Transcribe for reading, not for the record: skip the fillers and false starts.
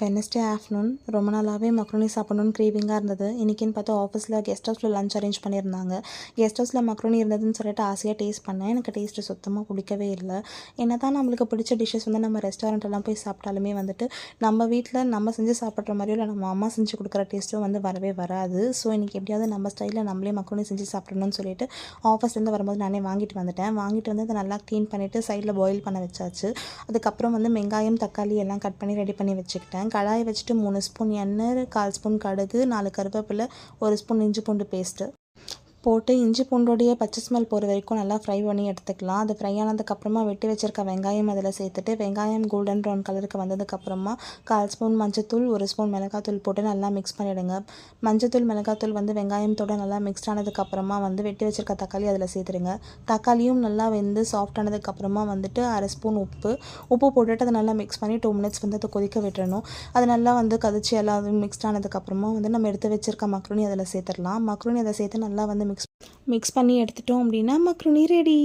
Wednesday afternoon ரொம்ப நாளாகவே macaroni சாப்பிட்ணுன்னு க்ரேவிங்காக இருந்தது. இன்றைக்கின்னு பார்த்தா ஆஃபீஸில் கெஸ்ட் ஹவுஸில் லஞ்ச் அரேஞ்ச் பண்ணியிருந்தாங்க. கெஸ்ட் ஹவுஸில் மக்ரோனி இருந்ததுன்னு சொல்லிட்டு ஆசையாக டேஸ்ட் பண்ணேன். எனக்கு டேஸ்ட்டு சுத்தமாக பிடிக்கவே இல்லை. என்ன தான் நம்மளுக்கு பிடிச்ச டிஷ்ஷஸ் வந்து நம்ம ரெஸ்டாரண்ட்டெல்லாம் போய் சாப்பிட்டாலுமே வந்துட்டு நம்ம வீட்டில் நம்ம செஞ்சு சாப்பிட்ற மாதிரியோ இல்லை நம்ம அம்மா செஞ்சு கொடுக்குற டேஸ்ட்டும் வந்து வரவே வராது. ஸோ இன்றைக்கி எப்படியாவது நம்ம ஸ்டைலில் நம்மளே மக்ரோனி செஞ்சு சாப்பிடணும்னு சொல்லிட்டு ஆஃபீஸ்லேருந்து வரும்போது நானே வாங்கிட்டு வந்துட்டேன். வாங்கிட்டு வந்து அதை நல்லா க்ளீன் பண்ணிவிட்டு சைடில் பாயில் பண்ண வச்சாச்சு. அதுக்கப்புறம் வந்து வெங்காயம் தக்காளி எல்லாம் கட் பண்ணி ரெடி பண்ணி வச்சுக்கிட்டேன். கடாயை வச்சுட்டு 3 ஸ்பூன் எண்ணெய், 1/4 ஸ்பூன் கடுகு, 4 கருவேப்பிலை, 1 ஸ்பூன் இஞ்சி பூண்டு பேஸ்ட்டு போட்டு இஞ்சி பூண்டோடைய பச்சை ஸ்மெல் போகிற வரைக்கும் நல்லா ஃப்ரை பண்ணி எடுத்துக்கலாம். அது ஃப்ரை ஆனதுக்கப்புறமா வெட்டி வச்சுருக்க வெங்காயம் அதில் சேர்த்துட்டு வெங்காயம் கோல்டன் ப்ரௌன் கலருக்கு வந்ததுக்கப்புறமா 1/4 ஸ்பூன் மஞ்சத்தூள், 1 ஸ்பூன் மிளகாத்தூள் போட்டு நல்லா மிக்ஸ் பண்ணிவிடுங்க. மஞ்சத்தூள் மிளகாத்தூள் வந்து வெங்காயத்தோடு நல்லா மிக்ஸ் ஆனதுக்கப்புறமா வந்து வெட்டி வச்சுருக்க தக்காளி அதில் சேர்த்துடுங்க. தக்காளியும் நல்லா வெந்து சாஃப்ட் ஆனதுக்கப்புறமா வந்துட்டு 1/2 ஸ்பூன் உப்பு போட்டுட்டு அதை நல்லா மிக்ஸ் பண்ணி 2 மினிட்ஸ் வந்து அதை கொதிக்க விட்டுறணும். அது நல்லா வந்து கதிச்சு எல்லாம் மிக்ஸ்ட் ஆனதுக்கப்புறமா வந்து நம்ம எடுத்து வச்சுருக்க மக்ரோனி அதில் சேர்த்துடலாம். மக்ரோனி அதை சேர்த்து நல்லா வந்து மிக்ஸ் பண்ணி எடுத்துட்டோம் அப்படின்னா மக்ரோனி ரெடி.